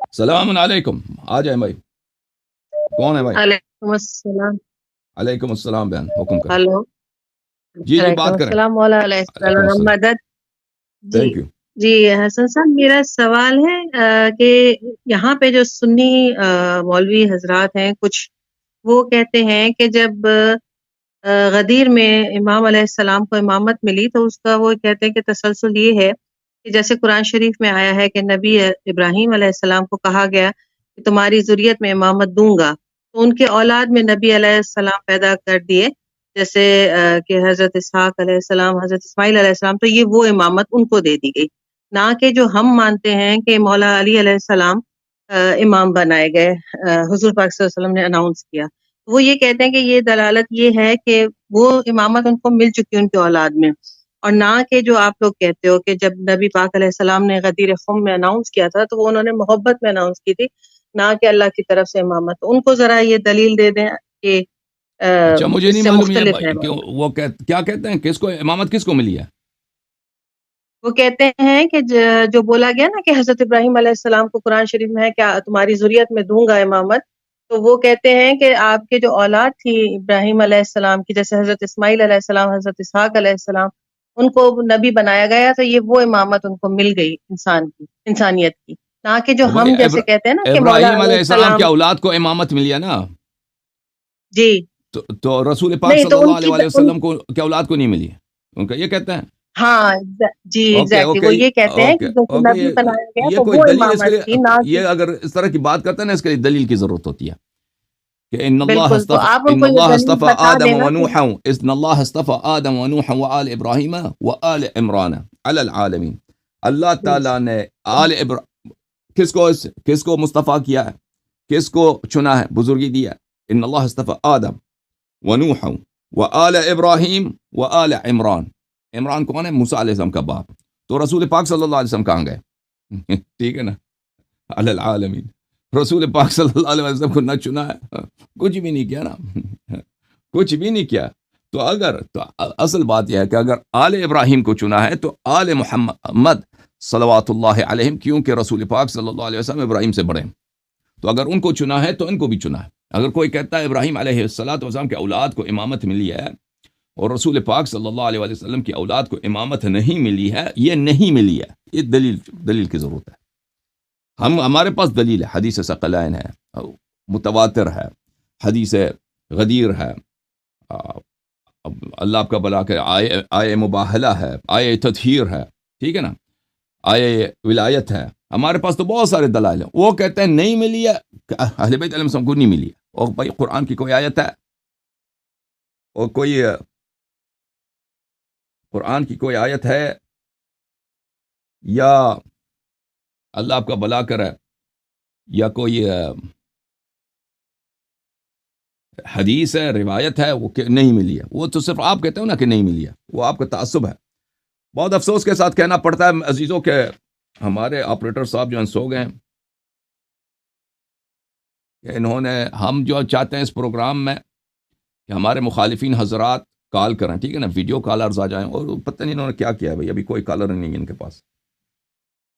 السلام علیکم. آ جائیں بھائی. کون ہے بھائی؟ وعلیکم السلام. علیکم السلام بہن، حکم کریں. ہلو. جی جی وعلیکم بات کریں. السلام مولا علیہ علیکم السلام السلام. مدد. جی. Thank you. جی حسن صاحب، میرا سوال ہے کہ یہاں پہ جو سنی مولوی حضرات ہیں کچھ، وہ کہتے ہیں کہ جب غدیر میں امام علیہ السلام کو امامت ملی تو اس کا وہ کہتے ہیں کہ تسلسل یہ ہے کہ جیسے قرآن شریف میں آیا ہے کہ نبی ابراہیم علیہ السلام کو کہا گیا کہ تمہاری ذریت میں امامت دوں گا، تو ان کے اولاد میں نبی علیہ السلام پیدا کر دیے، جیسے کہ حضرت اسحاق علیہ السلام، حضرت اسماعیل علیہ السلام، تو یہ وہ امامت ان کو دے دی گئی، نہ کہ جو ہم مانتے ہیں کہ مولا علی علیہ السلام امام بنائے گئے، حضور پاک صلی اللہ علیہ وسلم نے اناؤنس کیا. وہ یہ کہتے ہیں کہ یہ دلالت یہ ہے کہ وہ امامت ان کو مل چکی ان کے اولاد میں، اور نہ کہ جو آپ لوگ کہتے ہو کہ جب نبی پاک علیہ السلام نے غدیر خم میں اناؤنس کیا تھا تو وہ انہوں نے محبت میں اناؤنس کی تھی، نہ کہ اللہ کی طرف سے امامت. ان کو ذرا یہ دلیل دے دیں کہ اچھا مجھے نہیں اس سے معلوم یہ مختلف ہے. کہ وہ کیا کہتے ہیں، کس کو امامت کس کو ملی ہے؟ وہ کہتے ہیں کہ جو بولا گیا نا کہ حضرت ابراہیم علیہ السلام کو قرآن شریف میں ہے کہ تمہاری ذریت میں دوں گا امامت، تو وہ کہتے ہیں کہ آپ کے جو اولاد تھی ابراہیم علیہ السلام کی، جیسے حضرت اسماعیل علیہ السلام، حضرت اسحاق علیہ السلام، ان کو نبی بنایا گیا تو یہ وہ امامت ان کو مل گئی انسان کی، انسانیت کی، نہ کہ جو تو بھائی ہم جیسے کہتے ہیں نا کہ مولا ابراہیم علیہ علیہ السلام کی السلام. اولاد کو امامت ملی ہے نا. جی. تو رسول پاک نہیں صلی تو اللہ علیہ وآلہ وسلم کو کی اولاد کو نہیں ملی ہے، ان کا یہ کہتے ہیں. ہاں جی اوکے ایگزیکٹلی اوکے وہ یہ کہتے ہیں اوکے کہ جیسے اوکے. نبی بنایا گیا یہ تو کوئی وہ دلیل اس کے امامت تھی، نہ لیے، کہ. یہ اگر اس طرح کی بات کرتے ہیں نا اس کے لیے دلیل کی ضرورت ہوتی ہے کہ ان اللہ بالکل، تو اصطفى آپ ان ان کو یہ اللہ دلیل اصطفى بتا آدم دینا کہ. ونوحا ان اللہ اصطفى آدم ونوحا وآل ابراہیم وآل عمران علی العالمین. اللہ تعالیٰ نے کس کو مصطفیٰ کیا ہے، کس کو چنا ہے، بزرگی دیا ہے. ان اللہ اصطفى آدم ونوحا وآل ابراہیم وآل عمران. عمران کون ہے؟ موسیٰ علیہ السلام کا باپ. تو رسول پاک صلی اللہ علیہ وسلم کہاں گئے؟ ٹھیک ہے نا، علی العالمین. رسول پاک صلی اللہ علیہ وسلم کو نہ چنا ہے، کچھ بھی نہیں کیا نا، کچھ بھی نہیں کیا. تو اصل بات یہ ہے کہ اگر آل ابراہیم کو چنا ہے تو آل محمد صلوات اللہ علیہم، کیونکہ رسول پاک صلی اللہ علیہ وسلم ابراہیم سے بڑے ہیں، تو اگر ان کو چنا ہے تو ان کو بھی چنا ہے. اگر کوئی کہتا ہے ابراہیم علیہ السلام کے اولاد کو امامت ملی ہے اور رسول پاک صلی اللہ علیہ وسلم کی اولاد کو امامت نہیں ملی ہے، یہ نہیں ملی ہے، یہ دلیل کی ضرورت ہے. ہمارے پاس دلیل ہے، حدیث ثقلین ہے، متواتر ہے، حدیث غدیر ہے، اللہ آپ کا بلا کے آئے مباہلہ ہے، آئے تطہیر ہے، ٹھیک ہے نا، آئے ولایت ہے. ہمارے پاس تو بہت سارے دلائل ہیں. وہ کہتے ہیں نہیں ملی ہے، اہل بیت علیہ السلام کو نہیں ملی ہے. اور بھائی قرآن کی کوئی آیت ہے، اور کوئی قرآن کی کوئی آیت ہے یا اللہ آپ کا بلا کرے یا کوئی حدیث ہے، روایت ہے، وہ کہ نہیں ملی ہے. وہ تو صرف آپ کہتے ہو نا کہ نہیں ملی ہے، وہ آپ کا تعصب ہے. بہت افسوس کے ساتھ کہنا پڑتا ہے عزیزوں کہ ہمارے آپریٹر صاحب جو ہیں سو گئے ہیں، کہ انہوں نے، ہم جو چاہتے ہیں اس پروگرام میں کہ ہمارے مخالفین حضرات کال کریں، ٹھیک ہے نا، ویڈیو کالرز آ جائیں، اور پتہ نہیں انہوں نے کیا کیا ہے بھائی، ابھی کوئی کالر نہیں ہے ان کے پاس.